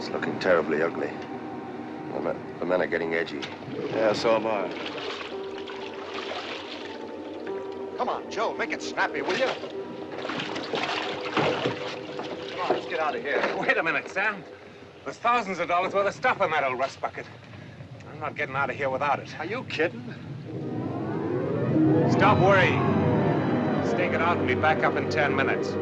It's looking terribly ugly. The men are getting edgy. Yeah, so am I. Come on, Joe, make it snappy, will you? Come on, let's get out of here. Wait a minute, Sam. There's thousands of dollars worth of stuff in that old rust bucket. I'm not getting out of here without it. Are you kidding? Stop worrying. Stake it out and be back up in 10 minutes.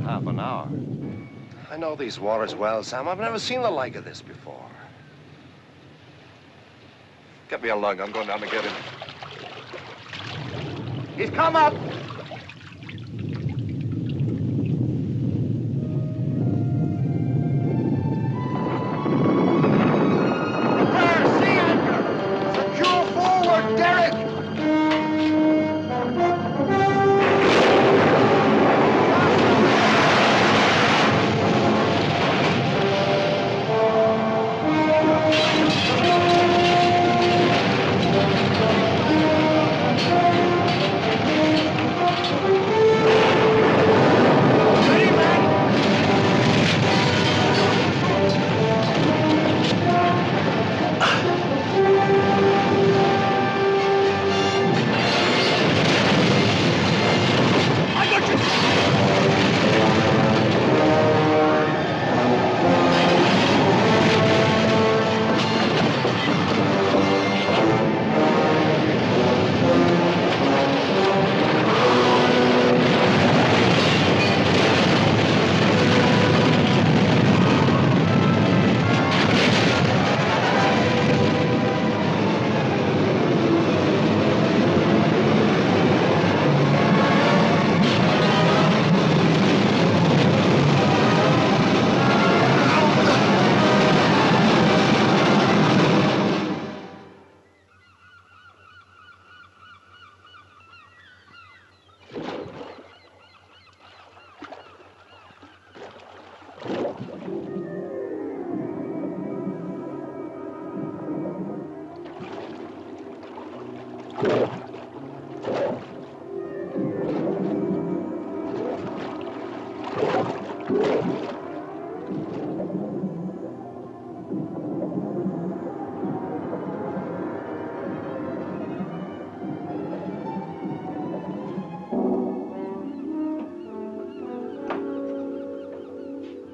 Half an hour. I know these waters well, Sam. I've never seen the like of this before. Get me a lug. I'm going down to get him. He's come up. Prepare, sea anchor. Secure forward, Derek.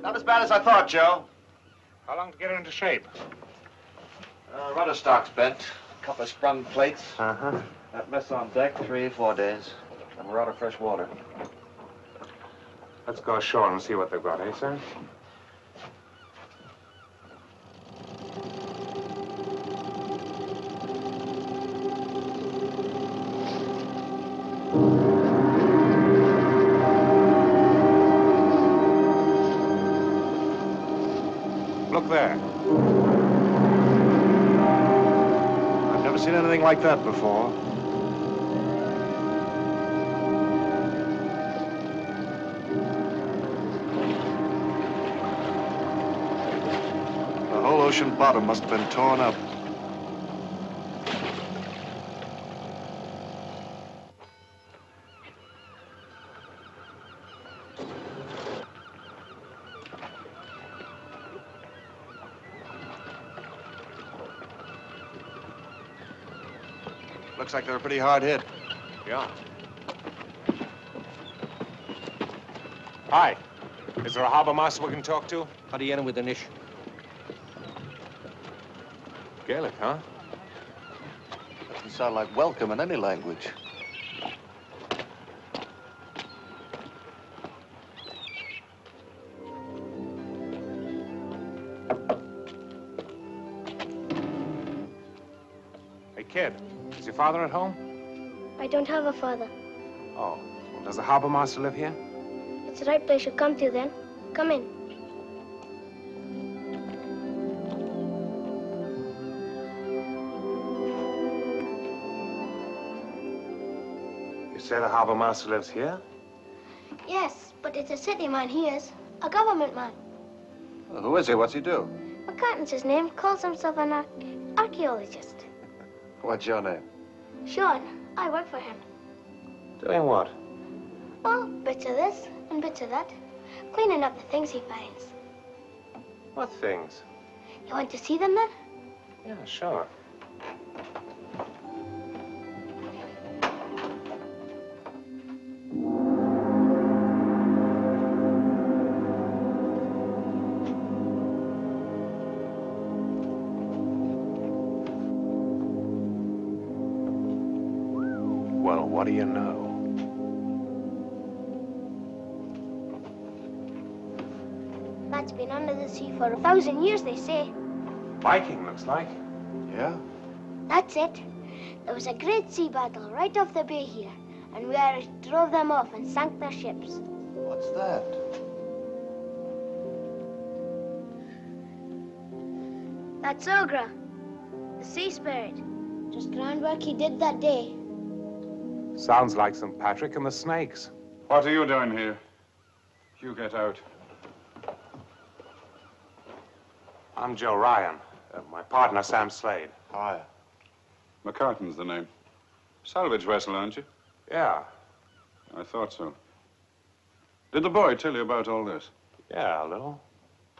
Not as bad as I thought, Joe. How long to get it into shape? Rudder stock's bent. A couple of sprung plates. Uh-huh. That mess on deck, 3 or 4 days. And we're out of fresh water. Let's go ashore and see what they've got, eh, sir? Look there. I've never seen anything like that before. The whole ocean bottom must have been torn up. Looks like they're pretty hard hit. Yeah. Hi. Is there a harbor master we can talk to? How do you enter with an issue? Gaelic, huh? Doesn't sound like welcome in any language. Hey, kid. kid. Is your father at home? I don't have a father. Oh. Well, does the harbor master live here? It's the right place you come to then. Come in. You say the harbor master lives here? Yes, but it's a city man he is. A government man. Well, who is he? What's he do? McCartan's his name. Calls himself an archaeologist. What's your name? Sean, I work for him. Doing what? Well, bits of this and bits of that. Cleaning up the things he finds. What things? You want to see them then? Yeah, sure. Well, what do you know? That's been under the sea for 1,000 years, they say. Viking, looks like. Yeah? That's it. There was a great sea battle right off the bay here, and we Irish drove them off and sank their ships. What's that? That's Ogra, the sea spirit. Just groundwork he did that day. Sounds like St. Patrick and the snakes. What are you doing here? You get out. I'm Joe Ryan. My partner, Sam Slade. Hi. McCartan's the name. Salvage vessel, aren't you? Yeah. I thought so. Did the boy tell you about all this? Yeah, a little.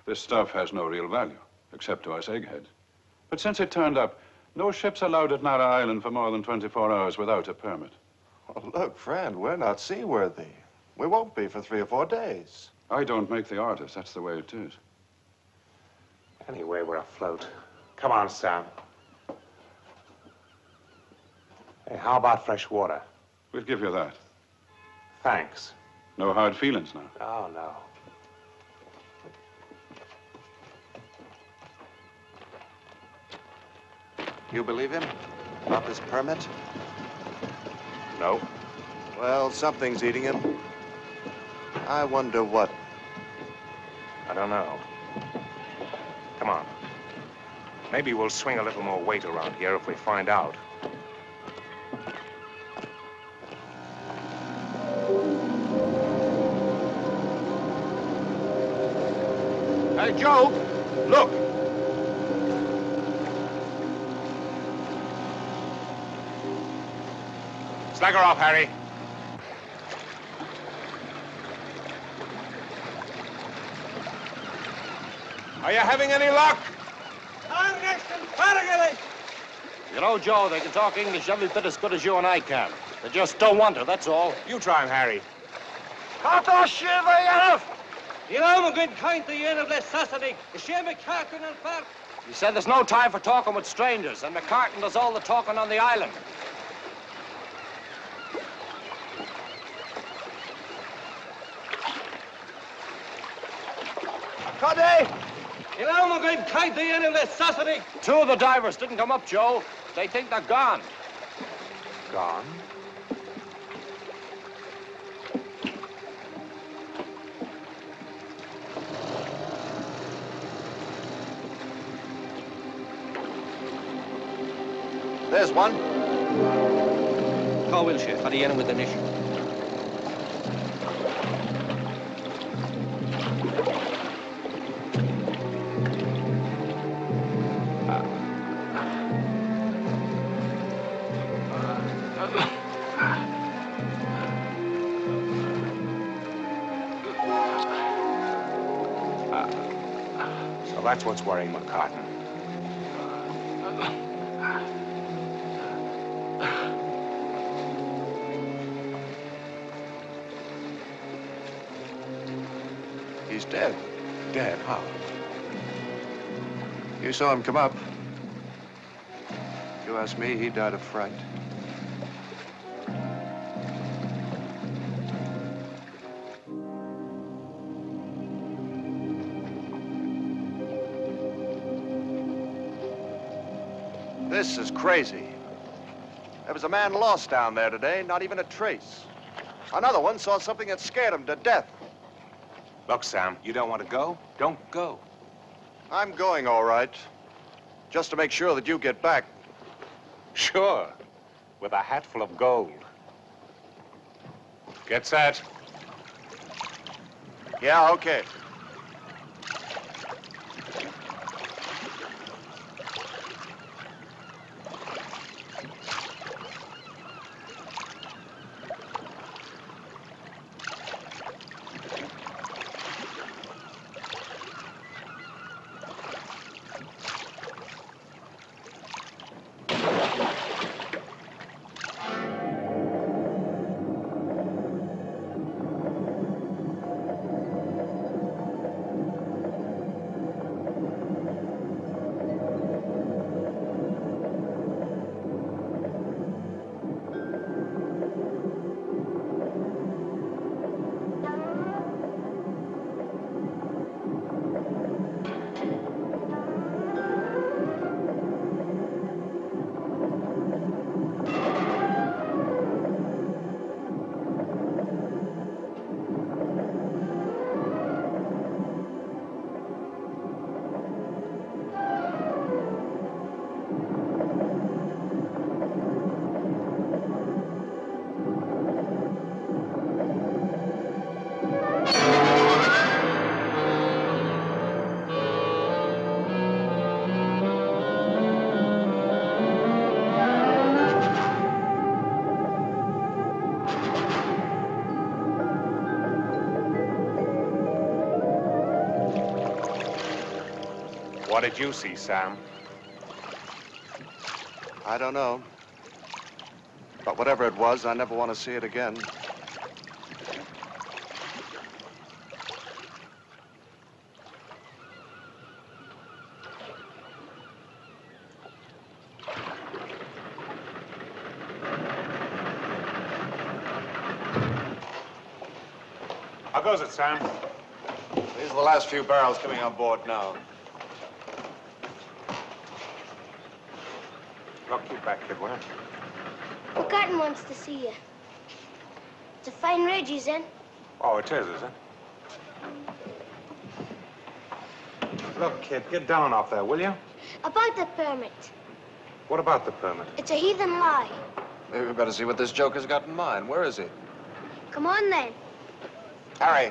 This stuff has no real value, except to us eggheads. But since it turned up, no ship's allowed at Narrow Island for more than 24 hours without a permit. Well, look, friend, we're not seaworthy. We won't be for 3 or 4 days. I don't make the orders. That's the way it is. Anyway, we're afloat. Come on, Sam. Hey, how about fresh water? We'll give you that. Thanks. No hard feelings now. Oh, no. You believe him? About this permit? No. Well, something's eating him. I wonder what. I don't know. Come on. Maybe we'll swing a little more weight around here if we find out. Hey, Joe, look. Slack her off, Harry. Are you having any luck? You know, Joe, they can talk English every bit as good as you and I can. They just don't want to, that's all. You try him, Harry. He said there's no time for talking with strangers, and McCartan does all the talking on the island. Two of the divers didn't come up, Joe. They think they're gone. Gone? There's one. How will she? How do you end with an issue? So that's what's worrying McCartan. He's dead. Dead, how? You saw him come up. You ask me, he died of fright. This is crazy. There was a man lost down there today, not even a trace. Another one saw something that scared him to death. Look, Sam, you don't want to go? Don't go. I'm going, all right. Just to make sure that you get back. Sure, with a hat full of gold. Get set. Yeah, okay. What did you see, Sam? I don't know. But whatever it was, I never want to see it again. How goes it, Sam? These are the last few barrels coming on board now. Look, keep back, kid, will you? McCartan wants to see you. It's a fine ridge he's in. Oh, it is it? Look, kid, get down off there, will you? About the permit. What about the permit? It's a heathen lie. Maybe we better see what this joker's got in mind. Where is he? Come on, then. Harry.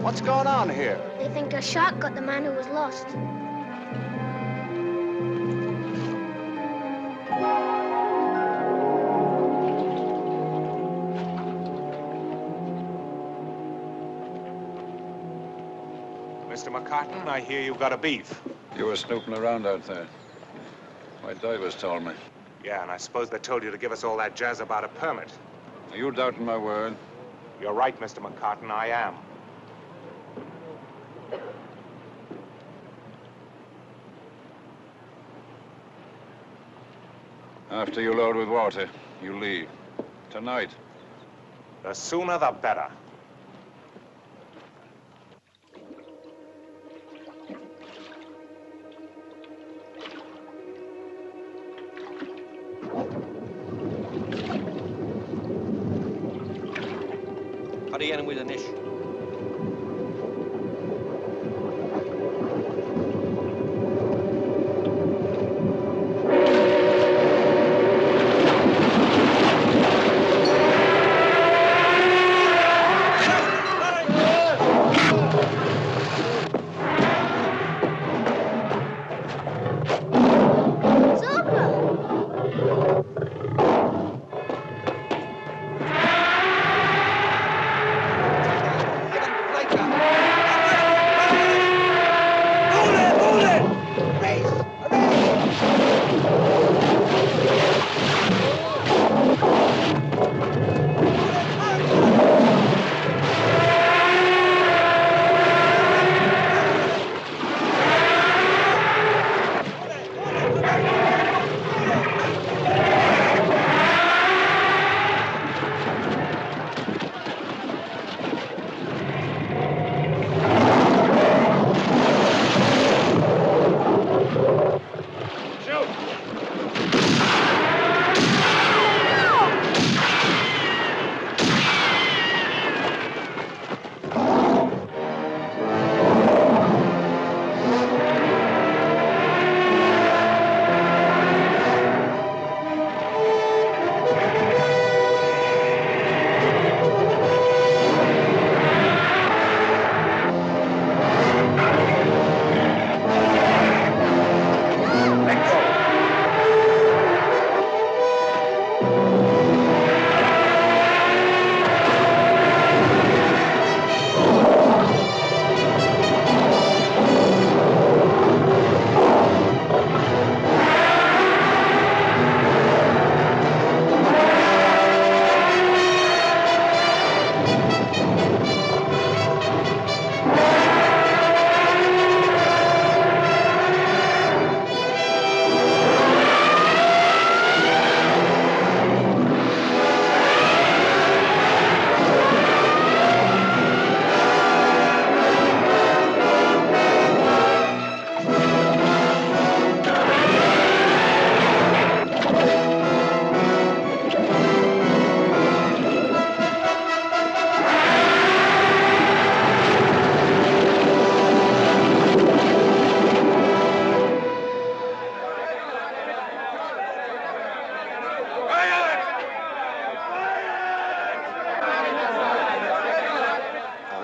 What's going on here? They think a shark got the man who was lost. Mr. McCartan, I hear you've got a beef. You were snooping around out there. My divers told me. Yeah, and I suppose they told you to give us all that jazz about a permit. Are you doubting my word? You're right, Mr. McCartan, I am. After you load with water, you leave. Tonight. The sooner the better. How do you get him with an ish?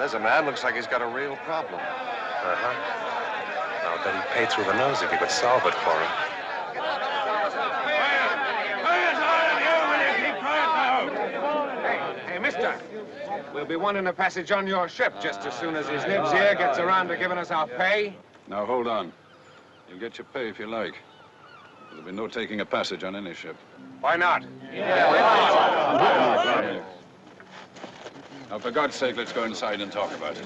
There's a man. Looks like he's got a real problem. Uh-huh. I'll bet he'd pay through the nose if you could solve it for him. Hey, mister. We'll be wanting a passage on your ship just as soon as his nibs here gets around to giving us our pay. Now, hold on. You'll get your pay if you like. There'll be no taking a passage on any ship. Why not? Now, for God's sake, let's go inside and talk about it.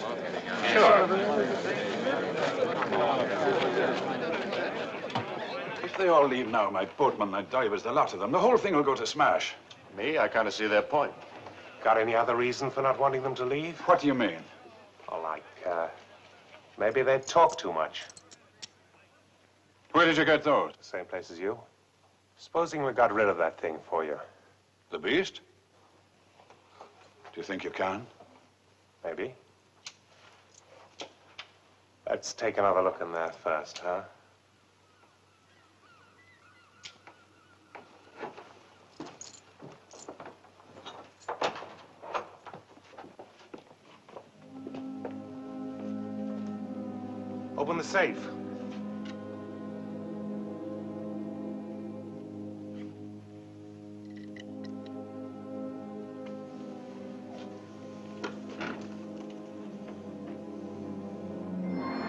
If they all leave now, my boatmen, my divers, the lot of them, the whole thing will go to smash. Me, I kind of see their point. Got any other reason for not wanting them to leave? What do you mean? Oh, like, maybe they talk too much. Where did you get those? Same place as you. Supposing we got rid of that thing for you. The beast? Do you think you can? Maybe. Let's take another look in there first, huh? Open the safe.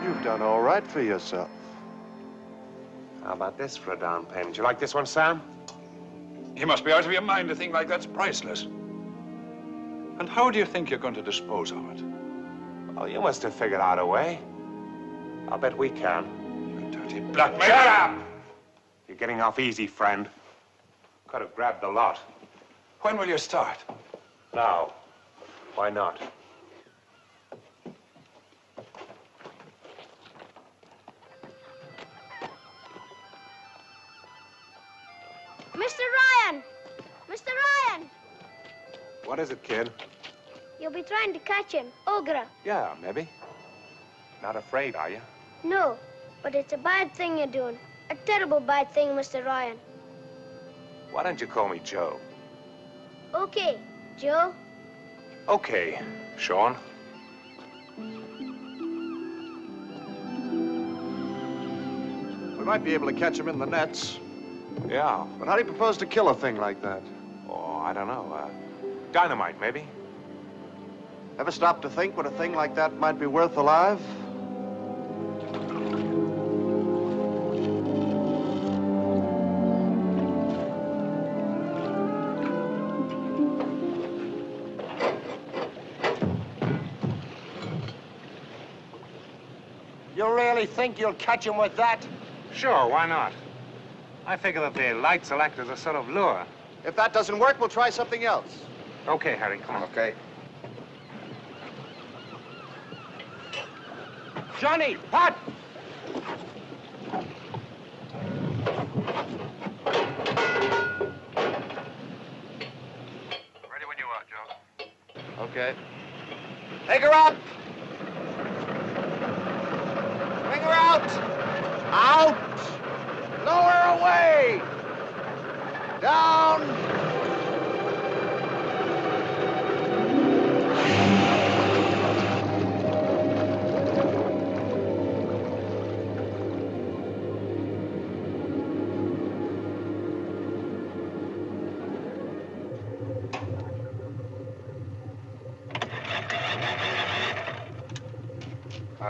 You've done all right for yourself. How about this for a down payment? You like this one, Sam? You must be out of your mind. A thing like that's priceless. And how do you think you're going to dispose of it? Oh, you must have figured out a way. I'll bet we can. You dirty blackmailer! Shut up! You're getting off easy, friend. Could have grabbed the lot. When will you start? Now. Why not? Mr. Ryan! Mr. Ryan! What is it, kid? You'll be trying to catch him, Ogre. Yeah, maybe. Not afraid, are you? No, but it's a bad thing you're doing. A terrible bad thing, Mr. Ryan. Why don't you call me Joe? Okay, Joe. Okay, Sean. We might be able to catch him in the nets. Yeah. But how do you propose to kill a thing like that? Oh, I don't know. Dynamite, maybe? Ever stop to think what a thing like that might be worth alive? You really think you'll catch him with that? Sure, why not? I figure that the lights will act as a sort of lure. If that doesn't work, we'll try something else. Okay, Harry, come on. Okay. Johnny, Pat! Ready when you are, Joe. Okay. Take her up! Bring her out! Out! Lower away! Down!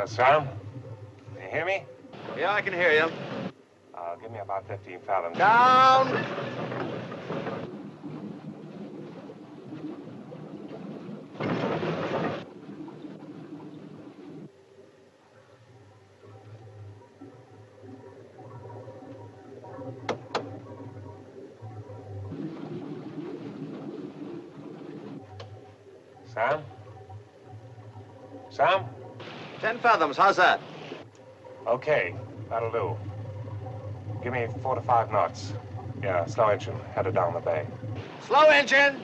Sam? Can you hear me? Yeah, I can hear you. Give me about 15 fathoms. Down! Sam? Sam? 10 fathoms, how's that? Okay, that'll do. Give me 4 to 5 knots. Yeah, slow engine, headed down the bay. Slow engine!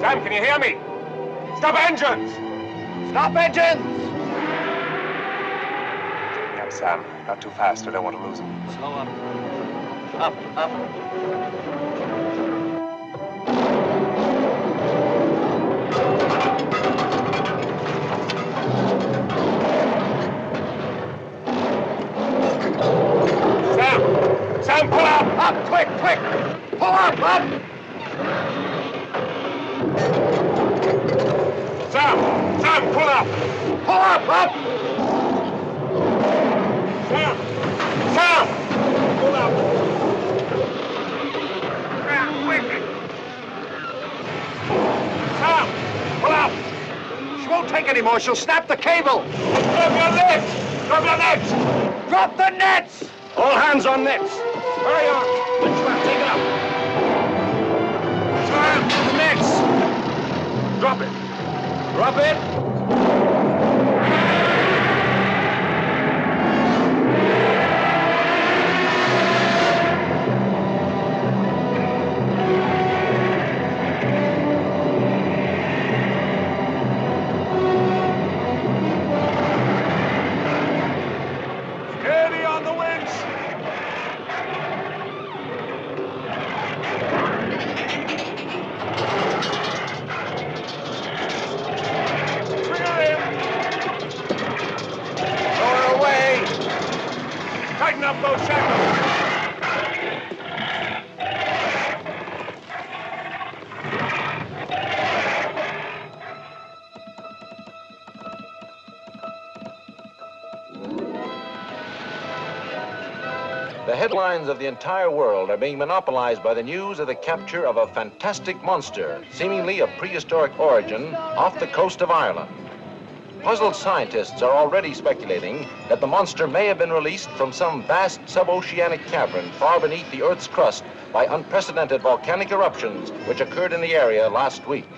Sam, can you hear me? Stop engines! Stop engines! Yeah, Sam. Not too fast. I don't want to lose him. Slow up. Up, up. Sam, pull up! Up, quick, quick! Pull up, up! Sam, pull up! Pull up, up! Sam, pull up! Quick! Sam, pull up! She won't take any more. She'll snap the cable. Drop your nets! Drop your nets! Drop the nets! All hands on nets. Hurry on! Let's take it up. Sam, the nets! Drop it! Drop it! Steady on the winch! Tighten up those shackles! The headlines of the entire world are being monopolized by the news of the capture of a fantastic monster, seemingly of prehistoric origin, off the coast of Ireland. Puzzled scientists are already speculating that the monster may have been released from some vast suboceanic cavern far beneath the Earth's crust by unprecedented volcanic eruptions which occurred in the area last week.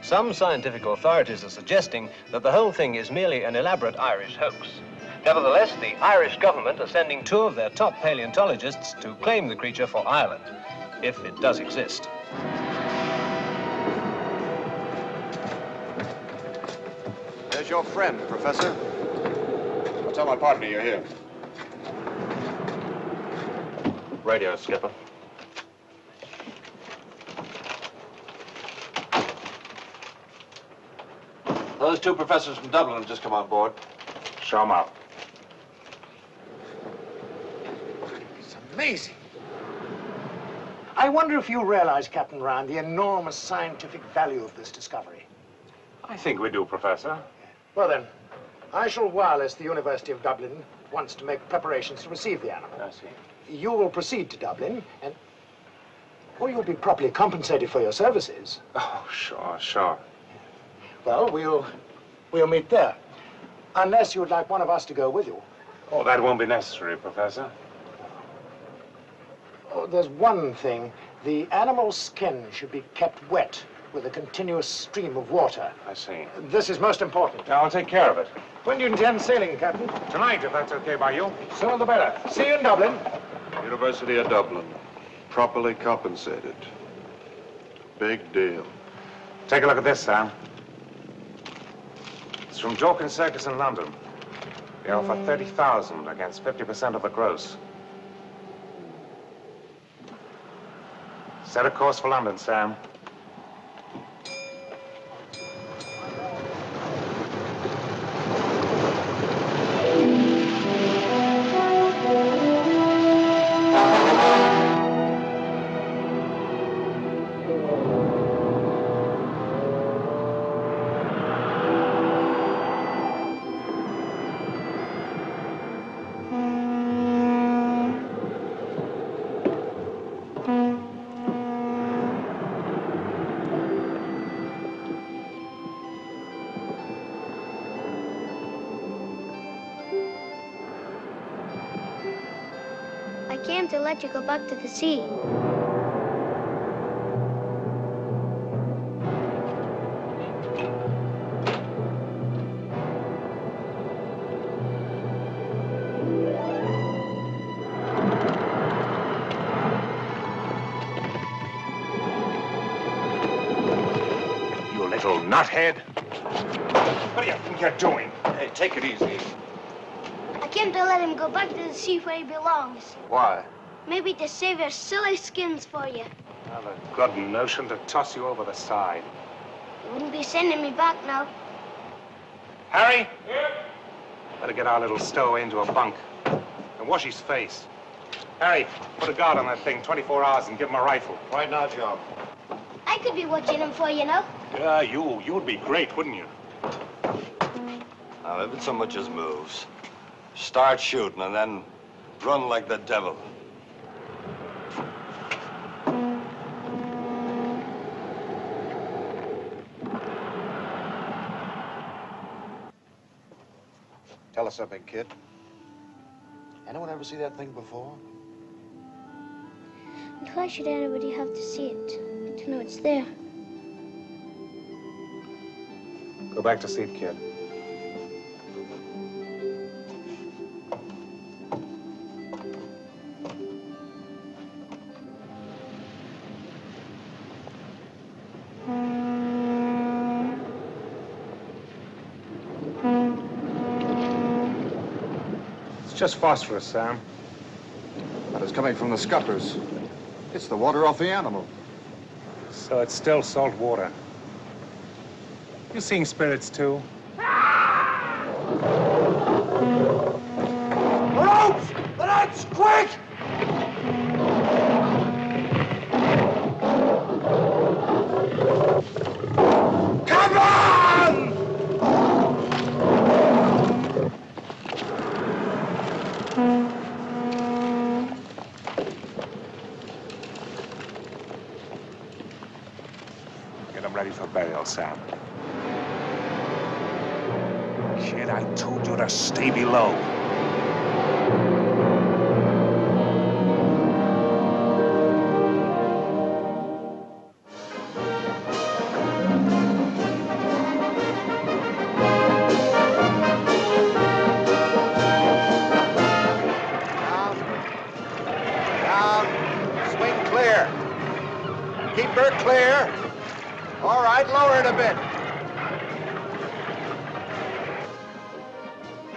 Some scientific authorities are suggesting that the whole thing is merely an elaborate Irish hoax. Nevertheless, the Irish government are sending 2 of their top paleontologists to claim the creature for Ireland, if it does exist. There's your friend, Professor. I'll tell my partner you're here. Radio, Skipper. Those 2 professors from Dublin have just come on board. Show 'em up. It's amazing. I wonder if you realize, Captain Ryan, the enormous scientific value of this discovery. I think we do, Professor. Well then, I shall wireless the University of Dublin once to make preparations to receive the animal. I see. You will proceed to Dublin and... well, you'll be properly compensated for your services. Oh, sure. Well, we'll meet there. Unless you would like one of us to go with you. Oh, that won't be necessary, Professor. Oh, there's one thing. The animal's skin should be kept wet with a continuous stream of water. I see. This is most important. Yeah, I'll take care of it. When do you intend sailing, Captain? Tonight, if that's okay by you. Sooner the better. See you in Dublin. University of Dublin. Properly compensated. Big deal. Take a look at this, Sam. It's from Joke Circus in London. They offer 30,000 against 50% of the gross. Set a course for London, Sam. I came to let you go back to the sea. little nuthead. What do you think you're doing? Hey, take it easy. I came to let him go back to the sea where he belongs. Why? Maybe to save your silly skins for you. I've a good notion to toss you over the side. You wouldn't be sending me back now. Harry? Here? Better get our little stowaway into a bunk and wash his face. Harry, put a guard on that thing 24 hours and give him a rifle. Right now, Joe. I could be watching him for you now. Yeah, you'd be great, wouldn't you? Now, if it so much as moves, start shooting and then run like the devil. Tell us something, kid. Anyone ever see that thing before? And why should anybody have to see it, to know it's there? Go back to sleep, kid. It's just phosphorus, Sam. But it's coming from the scuppers. It's the water off the animal. So it's still salt water. You seeing spirits, too? Ropes! The nuts! Quick! Come on! Get them ready for burial, Sam. Kid, I told you to stay below. Down. Swing clear. Keep her clear. All right, lower it a bit.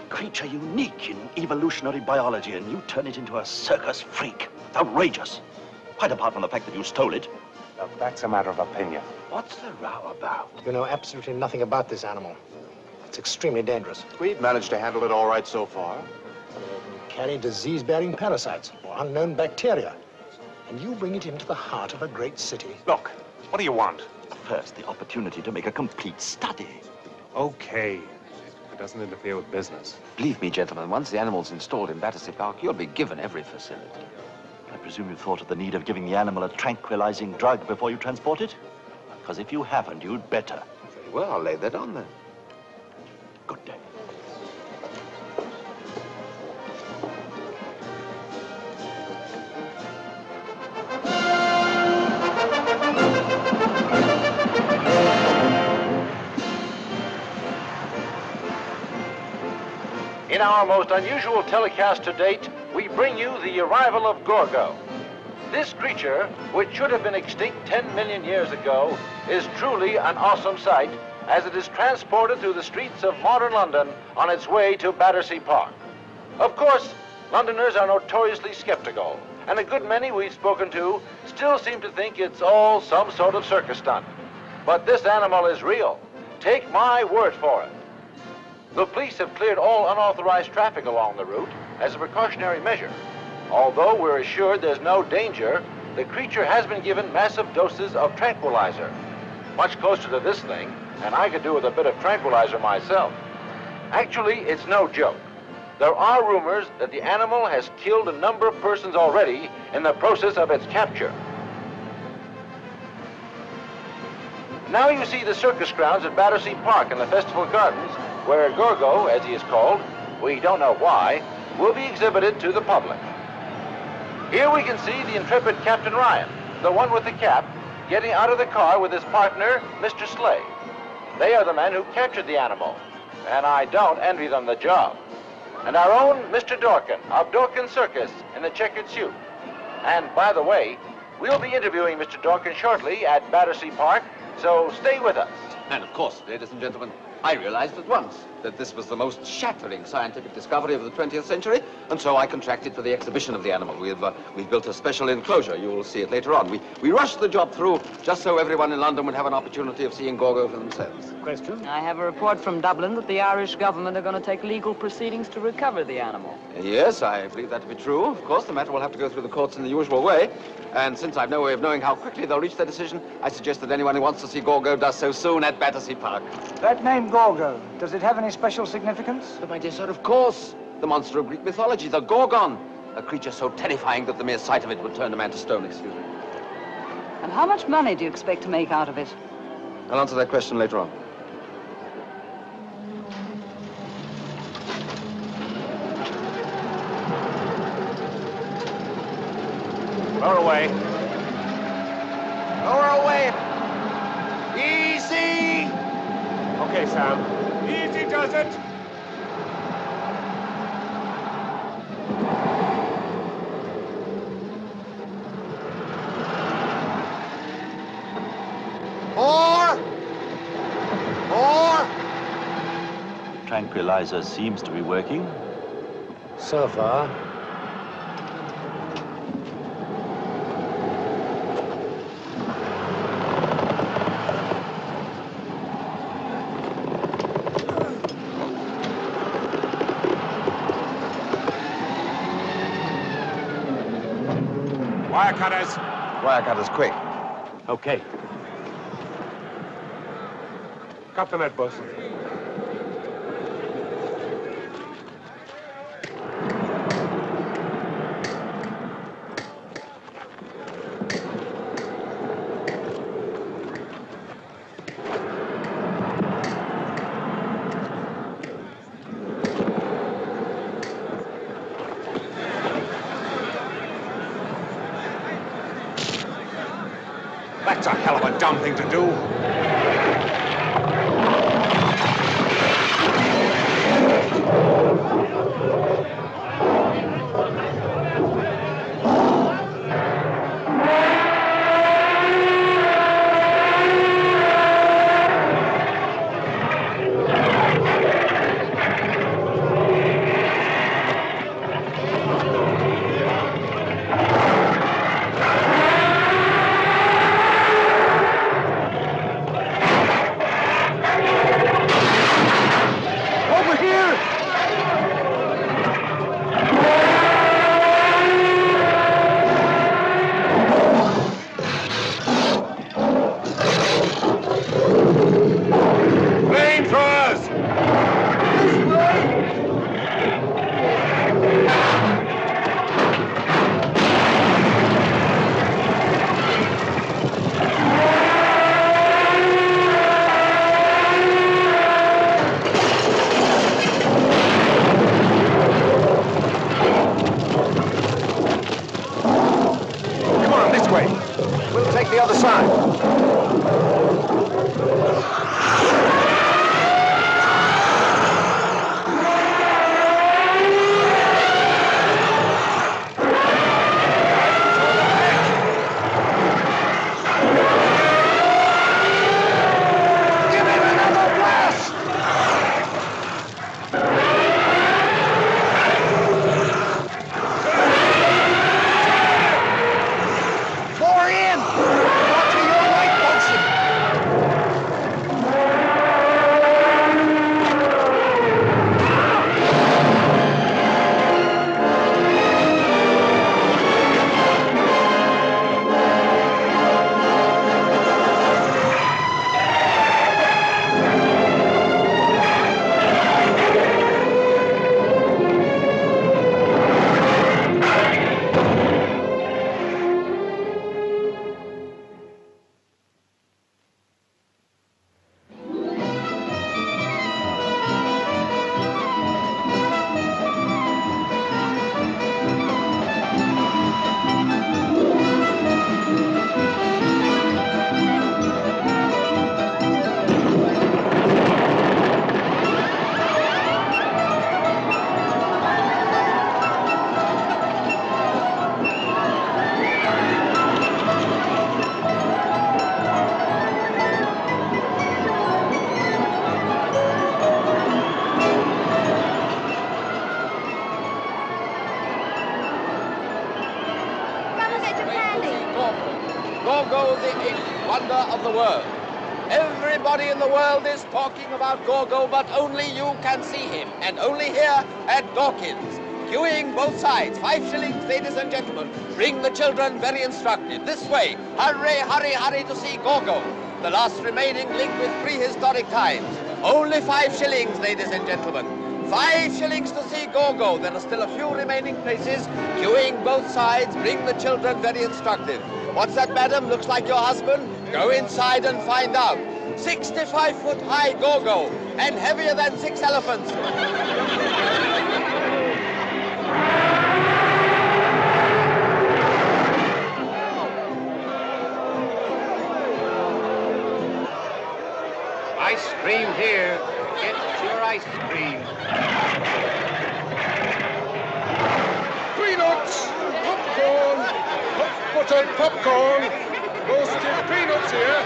Creature unique in evolutionary biology, and you turn it into a circus freak. Outrageous. Quite apart from the fact that you stole it. Now, that's a matter of opinion. What's the row about? You know absolutely nothing about this animal. It's extremely dangerous. We've managed to handle it all right so far. Carry disease-bearing parasites or unknown bacteria. And you bring it into the heart of a great city. Look, what do you want? First, the opportunity to make a complete study. Okay. It doesn't interfere with business. Believe me, gentlemen, once the animal's installed in Battersea Park, you'll be given every facility. I presume you thought of the need of giving the animal a tranquilizing drug before you transport it? Because if you haven't, you'd better. Very well, I'll lay that on then. Good day. In our most unusual telecast to date, we bring you the arrival of Gorgo. This creature, which should have been extinct 10 million years ago, is truly an awesome sight as it is transported through the streets of modern London on its way to Battersea Park. Of course, Londoners are notoriously skeptical, and a good many we've spoken to still seem to think it's all some sort of circus stunt. But this animal is real. Take my word for it. The police have cleared all unauthorized traffic along the route as a precautionary measure. Although we're assured there's no danger, the creature has been given massive doses of tranquilizer. Much closer to this thing, and I could do with a bit of tranquilizer myself. Actually, it's no joke. There are rumors that the animal has killed a number of persons already in the process of its capture. Now you see the circus grounds at Battersea Park and the Festival Gardens, where Gorgo, as he is called, we don't know why, will be exhibited to the public. Here we can see the intrepid Captain Ryan, the one with the cap, getting out of the car with his partner, Mr. Slade. They are the men who captured the animal, and I don't envy them the job. And our own Mr. Dorkin of Dorkin Circus in the checkered suit. And by the way, we'll be interviewing Mr. Dorkin shortly at Battersea Park, So stay with us. And of course, ladies and gentlemen, I realized at once that this was the most shattering scientific discovery of the 20th century, and so I contracted for the exhibition of the animal. We've built a special enclosure. You will see it later on. We rushed the job through just so everyone in London would have an opportunity of seeing Gorgo for themselves. Question? I have a report from Dublin that the Irish government are going to take legal proceedings to recover the animal. Yes, I believe that to be true. Of course, the matter will have to go through the courts in the usual way. And since I've no way of knowing how quickly they'll reach their decision, I suggest that anyone who wants to see Gorgo does so soon at Battersea Park. That name, Gorgo, does it have any special significance? But my dear sir, of course. The monster of Greek mythology, the Gorgon. A creature so terrifying that the mere sight of it would turn a man to stone, excuse me. And how much money do you expect to make out of it? I'll answer that question later on. Lower away. Lower away. Easy. Okay, Sam. Easy does it. More. Tranquilizer seems to be working. So far. Wire cutters. Wire cutters, quick. Okay. Cut the net, boss. That's a hell of a dumb thing to do. the other side. Gorgo, the eighth wonder of the world. Everybody in the world is talking about Gorgo, but only you can see him, and only here at Dawkins. Queuing both sides, 5 shillings, ladies and gentlemen. Bring the children, very instructive. This way, hurry, hurry, hurry to see Gorgo, the last remaining link with prehistoric times. Only 5 shillings, ladies and gentlemen. 5 shillings to see Gorgo. There are still a few remaining places. Queuing both sides, bring the children, very instructive. What's that, madam? Looks like your husband? Go inside and find out. 65-foot high Gorgo, and heavier than 6 elephants. Ice cream here. Get your ice cream. Peanuts, popcorn, hot-buttered popcorn, roasted peanuts here.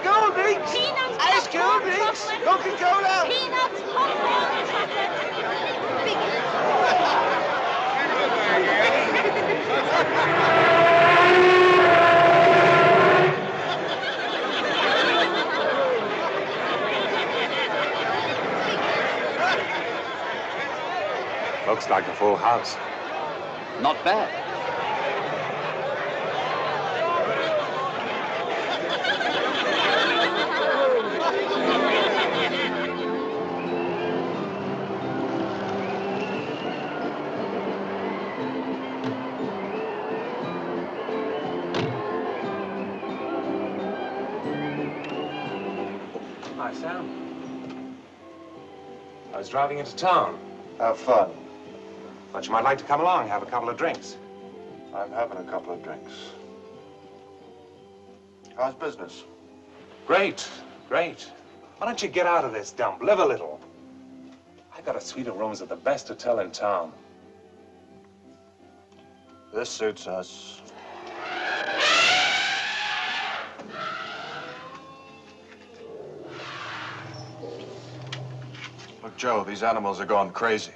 Cold drinks! Peanuts, Ice cold drinks! Coca-Cola! Peanuts, popcorn, Looks like a full house. Not bad. Hi, Sam. I was driving into town. Have fun. But you might like to come along, have a couple of drinks. I'm having a couple of drinks. How's business? Great, great. Why don't you get out of this dump, live a little? I got a suite of rooms at the best hotel in town. This suits us. Look, Joe, these animals are going crazy.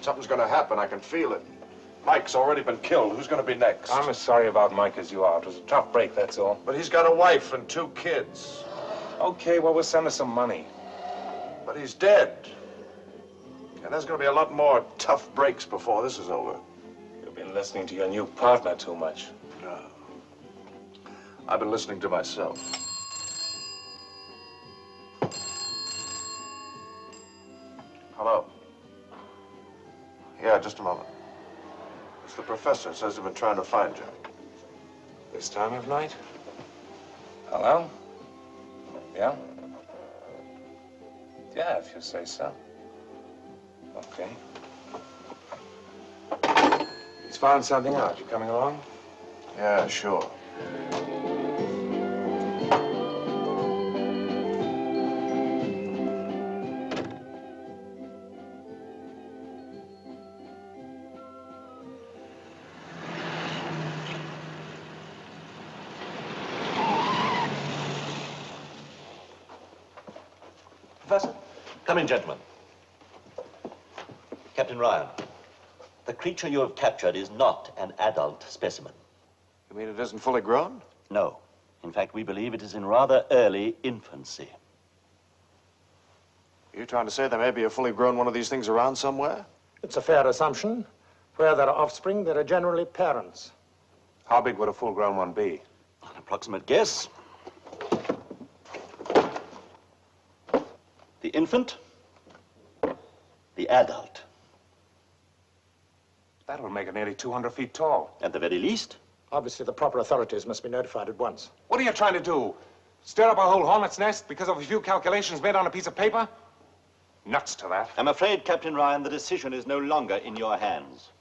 Something's gonna happen, I can feel it. Mike's already been killed. Who's gonna be next? I'm as sorry about Mike as you are. It was a tough break, that's all. But he's got a wife and 2 kids. Okay, well, we'll send her some money. But he's dead. And there's gonna be a lot more tough breaks before this is over. You've been listening to your new partner too much. No. I've been listening to myself. Hello. Yeah, just a moment. It's the professor. Says they've been trying to find you. This time of night? Hello? Yeah? Yeah, if you say so. Okay. He's found something out. You coming along? Yeah, sure. Professor, come in, gentlemen. Captain Ryan, the creature you have captured is not an adult specimen. You mean it isn't fully grown? No. In fact, we believe it is in rather early infancy. Are you trying to say there may be a fully grown one of these things around somewhere? It's a fair assumption. Where there are offspring, there are generally parents. How big would a full-grown one be? An approximate guess. The infant, the adult. That'll make it nearly 200 feet tall. At the very least. Obviously, the proper authorities must be notified at once. What are you trying to do? Stir up a whole hornet's nest because of a few calculations made on a piece of paper? Nuts to that. I'm afraid, Captain Ryan, the decision is no longer in your hands.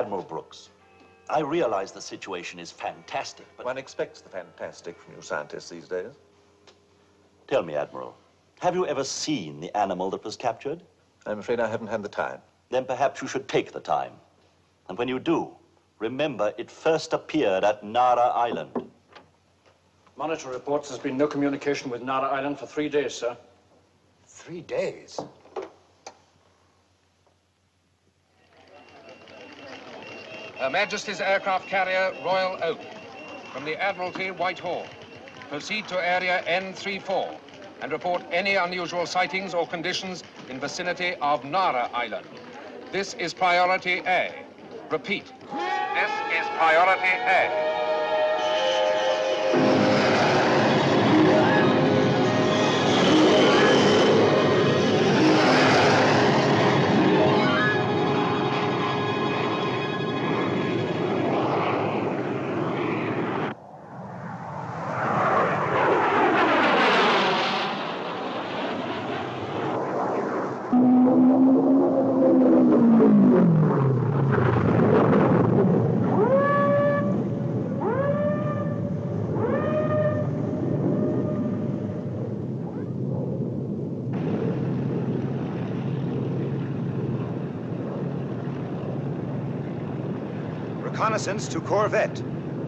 Admiral Brooks, I realize the situation is fantastic, but... One expects the fantastic from you scientists these days. Tell me, Admiral, have you ever seen the animal that was captured? I'm afraid I haven't had the time. Then perhaps you should take the time. And when you do, remember it first appeared at Nara Island. Monitor reports there's been no communication with Nara Island for 3 days, sir. 3 days? Her Majesty's aircraft carrier, Royal Oak, from the Admiralty, Whitehall. Proceed to area N34 and report any unusual sightings or conditions in vicinity of Nara Island. This is priority A. Repeat. This is priority A. Reconnaissance to Corvette.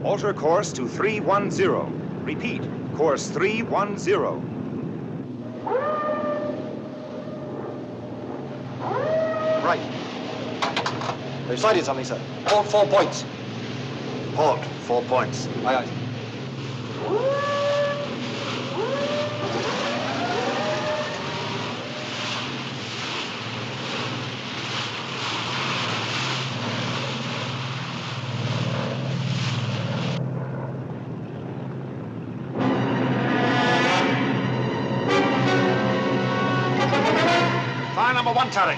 Alter course to 310. Repeat, course 310. Right. They've sighted something, sir. Port 4 points. Port 4 points. Aye, aye. Fire number 1 turret.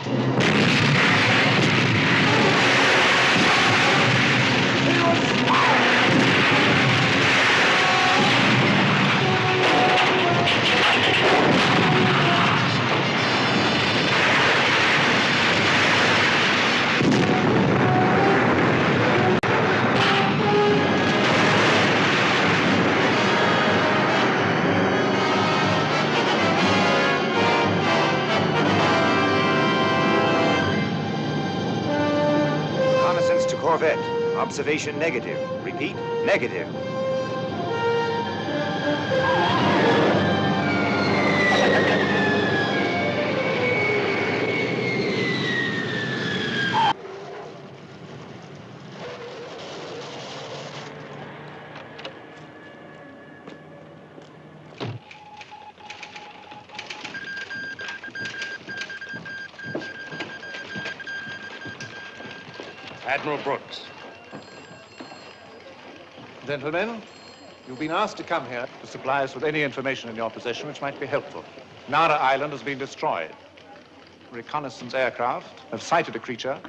Corvette. Observation negative. Repeat, negative. Admiral Brooks. Gentlemen, you've been asked to come here to supply us with any information in your possession which might be helpful. Nara Island has been destroyed. Reconnaissance aircraft have sighted a creature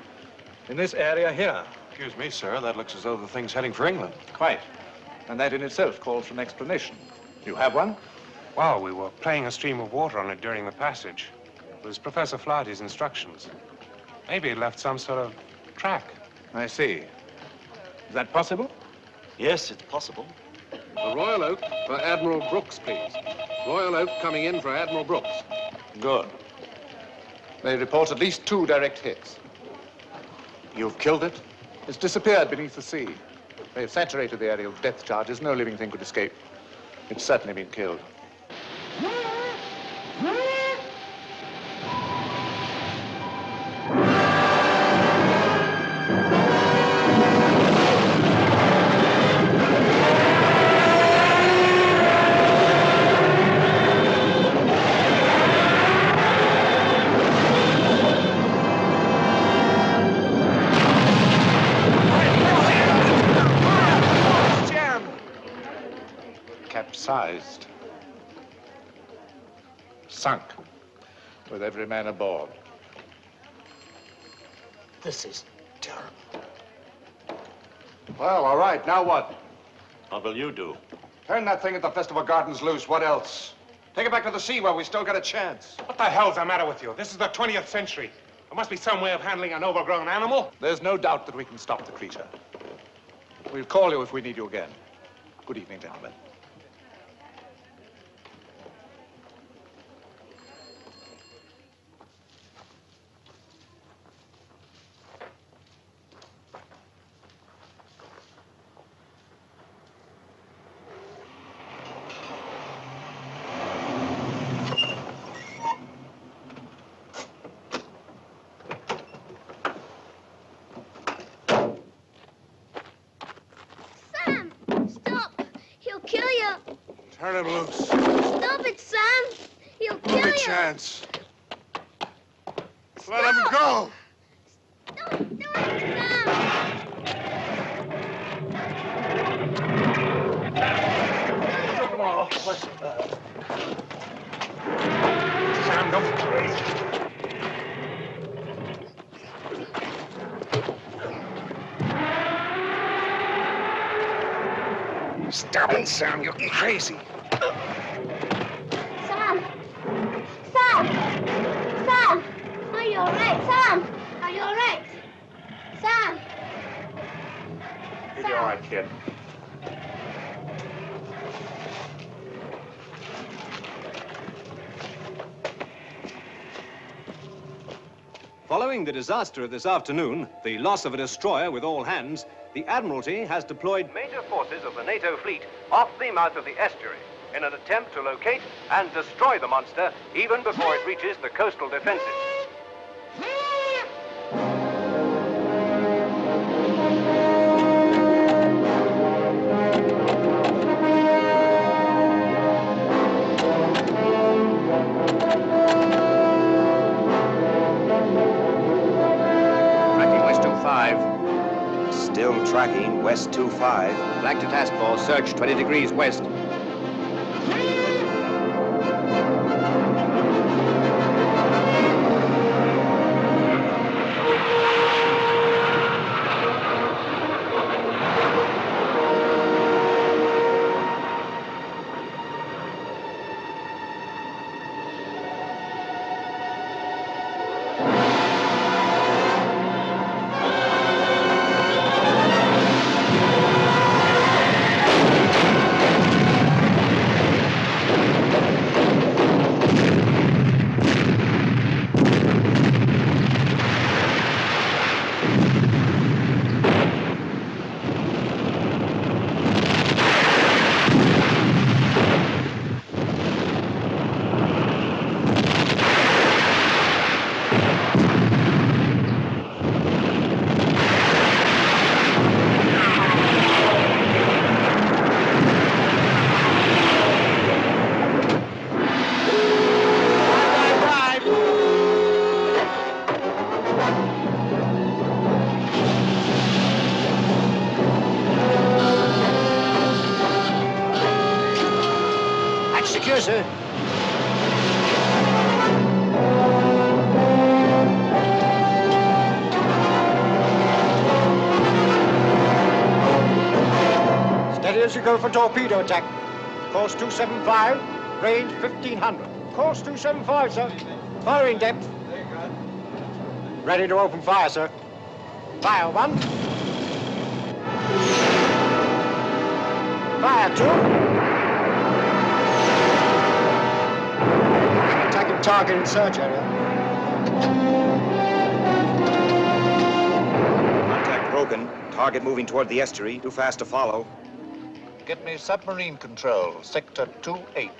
in this area here. Excuse me, sir. That looks as though the thing's heading for England. Quite. And that in itself calls for an explanation. You have one? Well, we were playing a stream of water on it during the passage. It was Professor Flaherty's instructions. Maybe it left some sort of track. I see. Is that possible? Yes, it's possible. The Royal Oak for Admiral Brooks, please. Royal Oak coming in for Admiral Brooks. Good. They report at least 2 direct hits. You've killed it? It's disappeared beneath the sea. They've saturated the area with depth charges. No living thing could escape. It's certainly been killed. Capsized. Sunk. With every man aboard. This is terrible. Well, all right, now what? What will you do? Turn that thing at the Festival Gardens loose. What else? Take it back to the sea where we still got a chance. What the hell's the matter with you? This is the 20th century. There must be some way of handling an overgrown animal. There's no doubt that we can stop the creature. We'll call you if we need you again. Good evening, gentlemen. Turn him loose. Stop it, Sam! He'll kill you! Give me a chance. Let him go! Don't do it, Sam! Sam, don't be crazy. Stop it, Sam. You're crazy. Sam! Sam! Sam! Are you all right, Sam? Are you all right? Sam! You'll be all right, kid. Following the disaster of this afternoon, the loss of a destroyer with all hands, the Admiralty has deployed major forces of the NATO fleet off the mouth of the estuary in an attempt to locate and destroy the monster even before it reaches the coastal defenses. Still tracking west 25. Black to task force, search 20 degrees west. Secure, sir. Steady as you go for torpedo attack. Course 275, range 1500. Course 275, sir. Firing depth. Ready to open fire, sir. Fire 1. Fire 2. Target in search area. Contact broken. Target moving toward the estuary. Too fast to follow. Get me submarine control, sector 28.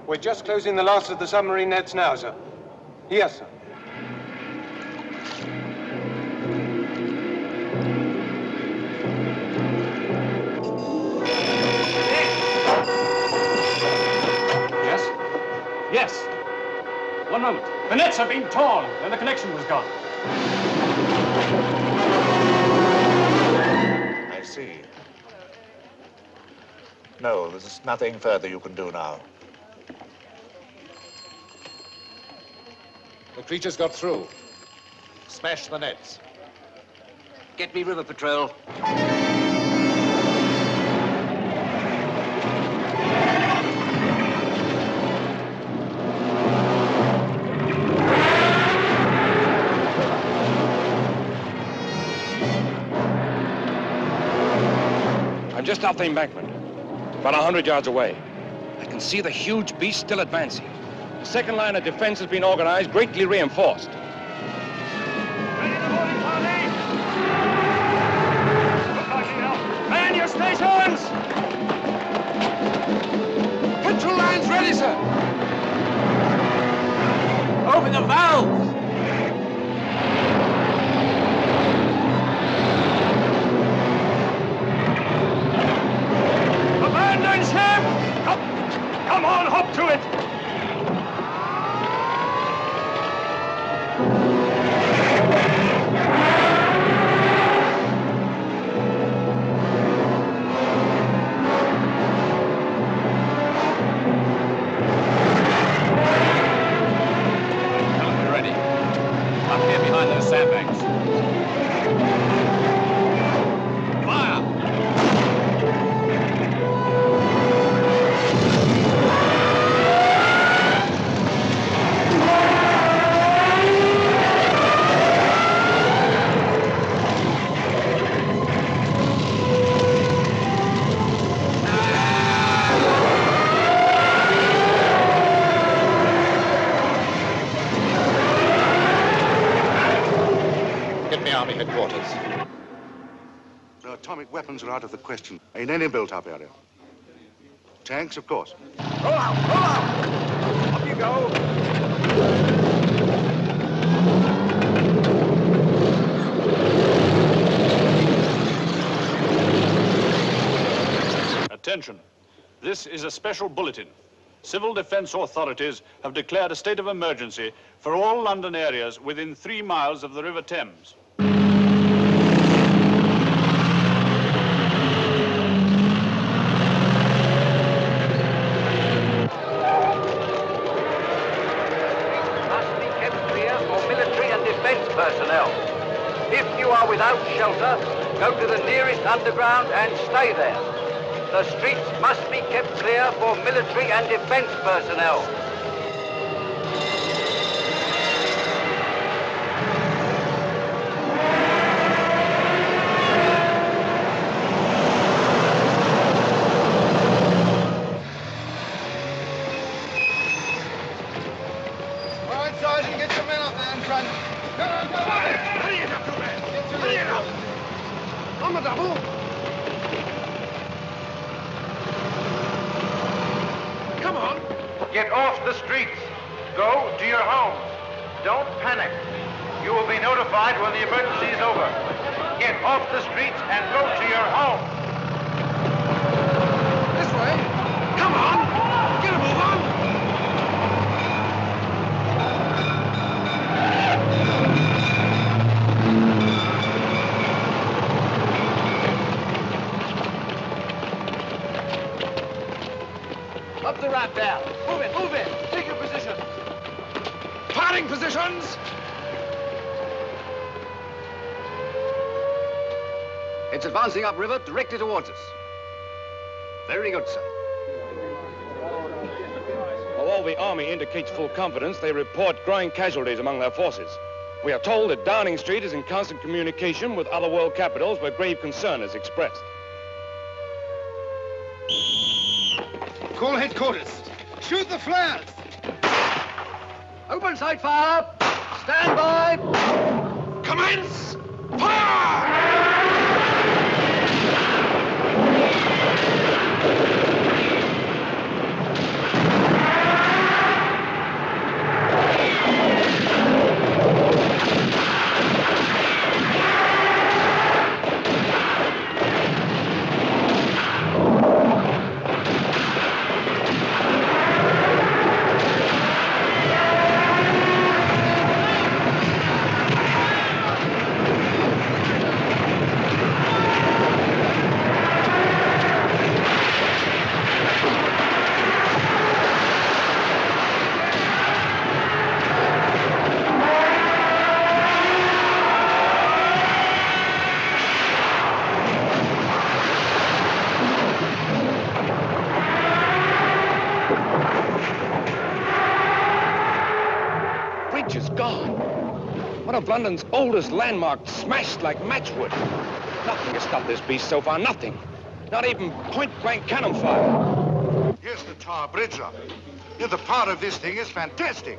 We're just closing the last of the submarine nets now, sir. Yes, sir. Yes. One moment. The nets have been torn, and the connection was gone. I see. No, there's nothing further you can do now. The creature's got through. Smash the nets. Get me river patrol. off the embankment, about 100 yards away. I can see the huge beast still advancing. The second line of defense has been organized, greatly reinforced. Man your stations! Control lines ready, sir. Open the valves! Abandon ship! Come on, hop to it! Atomic weapons are out of the question in any built-up area. Tanks, of course. Roll out! Roll out! Up you go! Attention. This is a special bulletin. Civil defense authorities have declared a state of emergency for all London areas within 3 miles of the River Thames. Personnel. If you are without shelter, go to the nearest underground and stay there. The streets must be kept clear for military and defense personnel. All right, Sergeant, get your men up there in front. Hurry it up, man! Hurry it up! On the double! Come on! Get off the streets. Go to your homes. Don't panic. You will be notified when the emergency is over. Get off the streets and go to your home. This way! Come on! Get a move on! Up the ramp now. Move it, move it. Take your position. Parting positions! It's advancing upriver directly towards us. Very good, sir. Although the Army indicates full confidence, they report growing casualties among their forces. We are told that Downing Street is in constant communication with other world capitals where grave concern is expressed. Call headquarters. Shoot the flares! Open sight fire. Stand by. Commence! Fire! One of London's oldest landmarks smashed like matchwood. Nothing has stopped this beast so far, nothing. Not even point-blank cannon fire. Here's the Tower Bridge up. Yeah, the power of this thing is fantastic.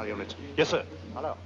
Units. Yes, sir. Hello.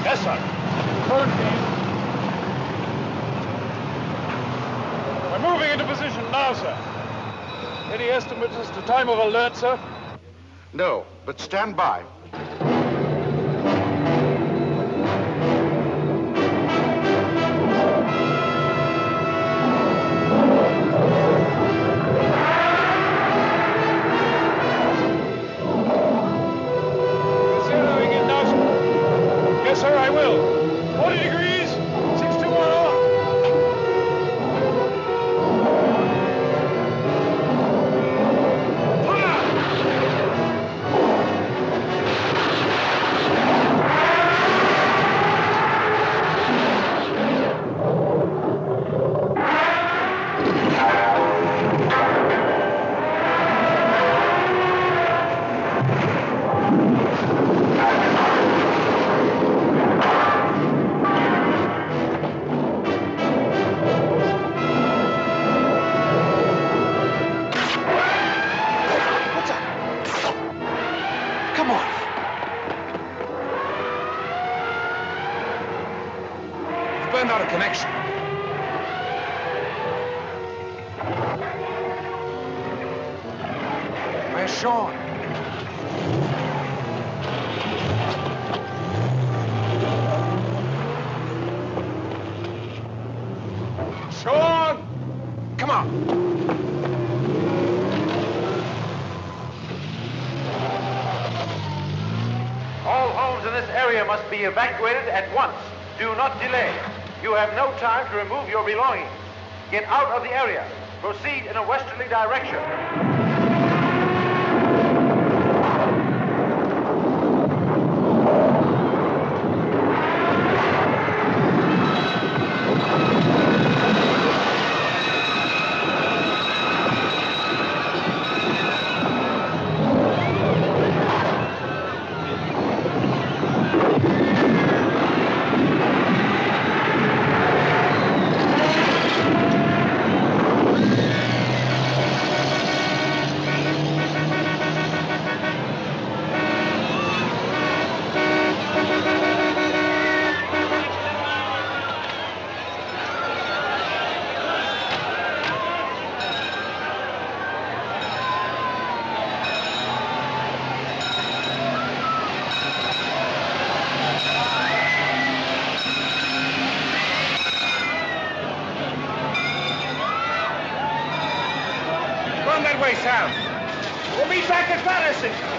Yes, sir. We're moving into position now, sir. Any estimates as to time of alert, sir? No, but stand by. Zeroing in now, sir. Yes, sir, I will. 40 degrees, 621 Not a connection. Where's Sean? Sean! Come on. All homes in this area must be evacuated at once. Do not delay. You have no time to remove your belongings. Get out of the area. Proceed in a westerly direction. Run that way, Sam. We'll meet back at Patterson.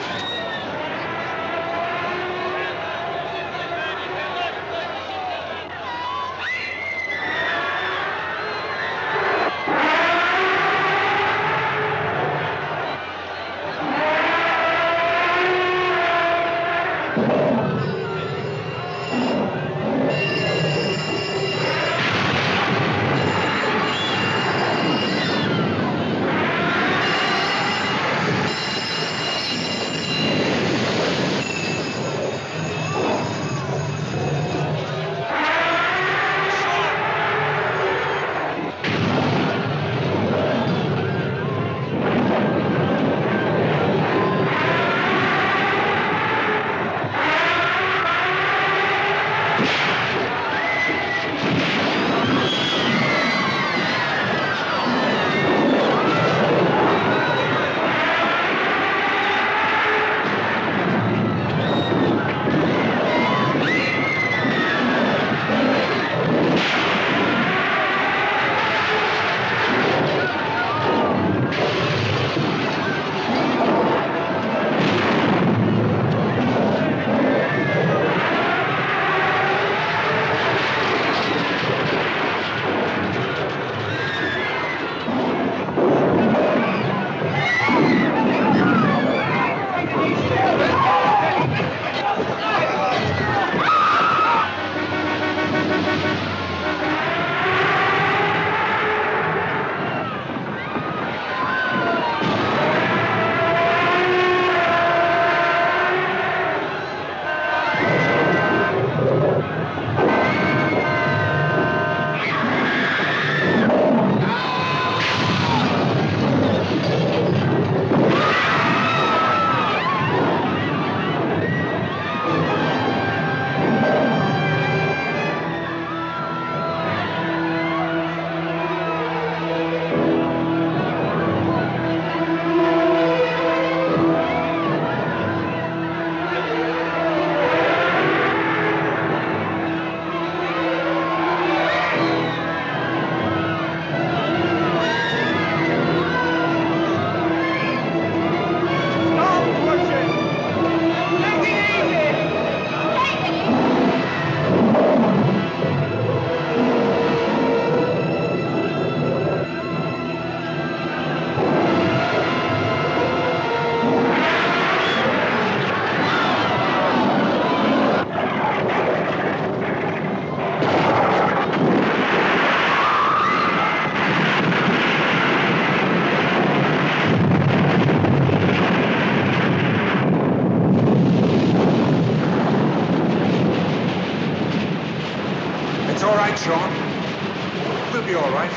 We'll be all right.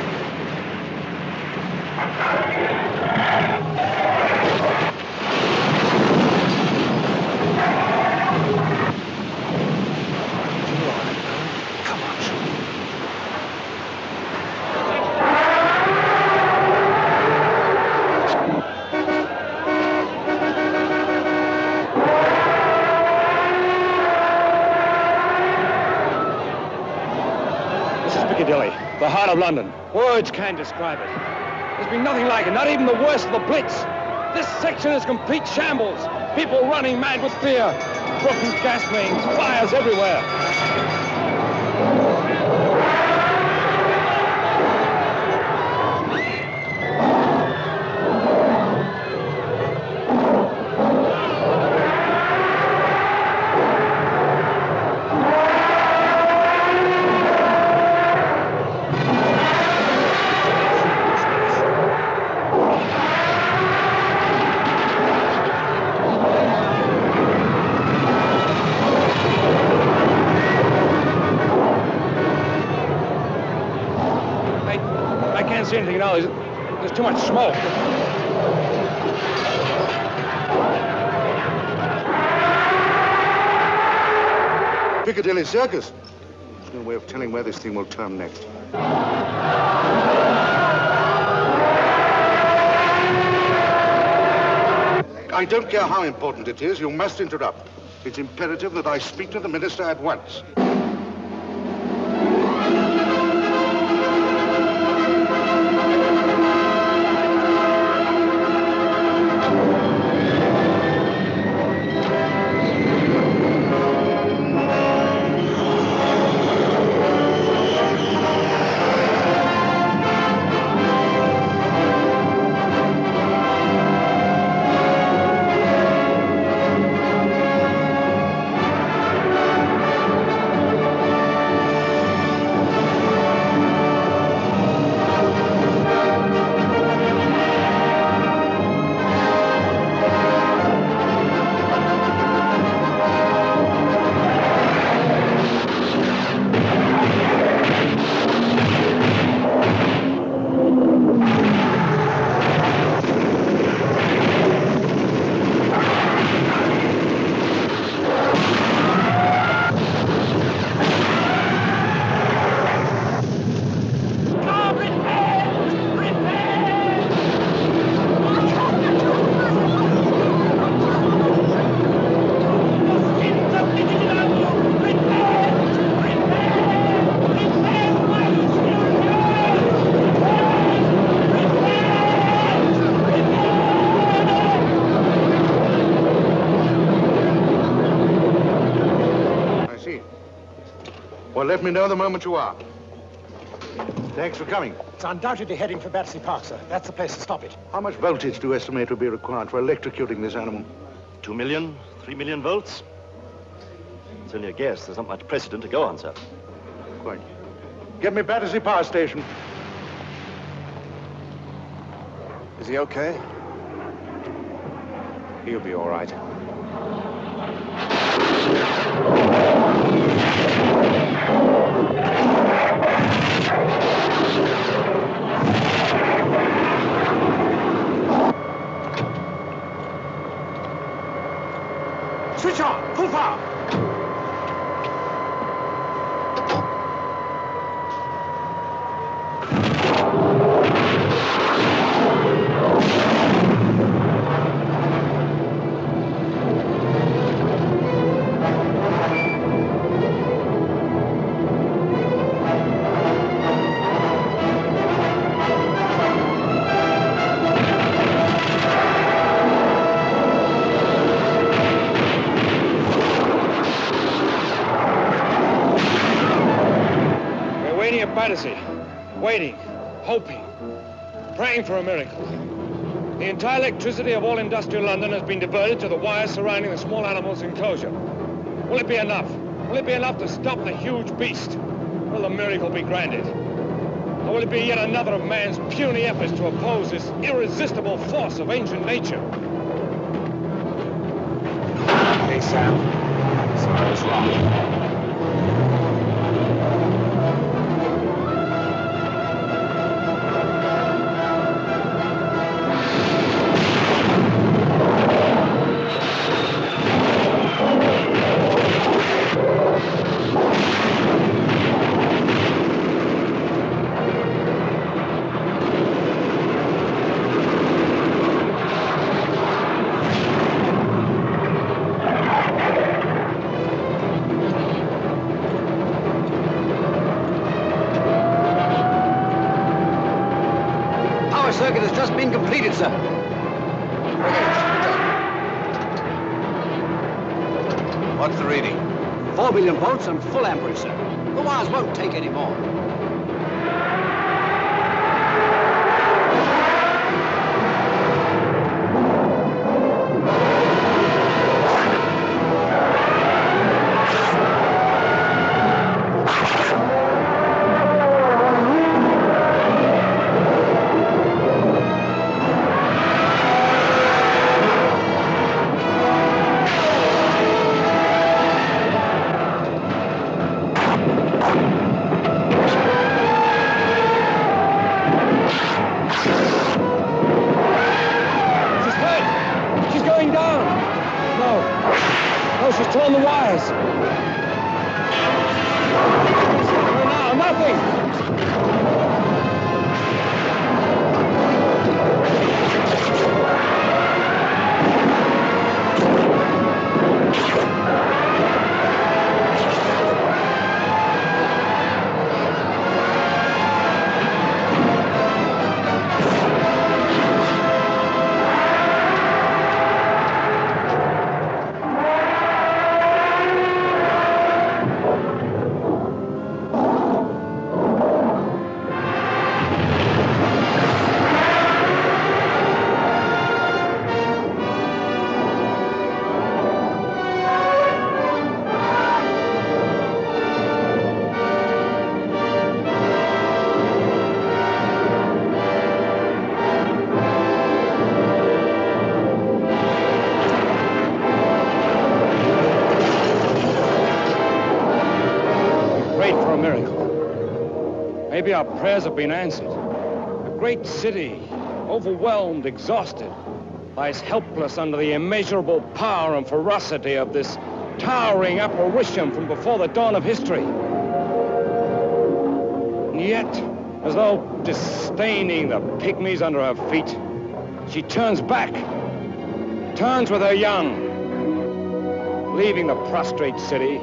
Come on, shoot. This is Piccadilly, the heart of London. Words can't describe it. There's been nothing like it, not even the worst of the Blitz. This section is complete shambles. People running mad with fear. Broken gas mains, fires everywhere. I can't see anything at all. There's too much smoke. Piccadilly Circus. There's no way of telling where this thing will turn next. I don't care how important it is, you must interrupt. It's imperative that I speak to the minister at once. Well, let me know the moment you are. Thanks for coming. It's undoubtedly heading for Battersea Park, sir. That's the place to stop it. How much voltage do you estimate will be required for electrocuting this animal? 2 million, 3 million volts. It's only a guess. There's not much precedent to go on, sir. Quite. Get me Battersea Power Station. Is he okay? He'll be all right. Switch on! Full power! Battersea, waiting, hoping, praying for a miracle. The entire electricity of all industrial London has been diverted to the wires surrounding the small animals' enclosure. Will it be enough? Will it be enough to stop the huge beast? Will the miracle be granted? Or will it be yet another of man's puny efforts to oppose this irresistible force of ancient nature? Hey, Sam. Sorry, I was wrong. circuit has just been completed, sir. What's the reading? 4 million volts and full amperage, sir. The wires won't take any more. She's torn the wires. Now, nothing. Maybe our prayers have been answered. A great city, overwhelmed, exhausted, lies helpless under the immeasurable power and ferocity of this towering apparition from before the dawn of history. And yet, as though disdaining the pygmies under her feet, she turns back, turns with her young, leaving the prostrate city,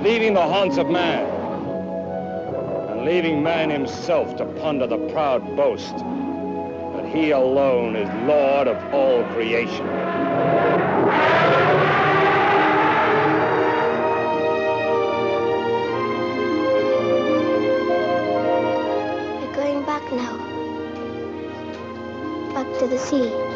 leaving the haunts of man, leaving man himself to ponder the proud boast that he alone is Lord of all creation. We're going back now. Back to the sea.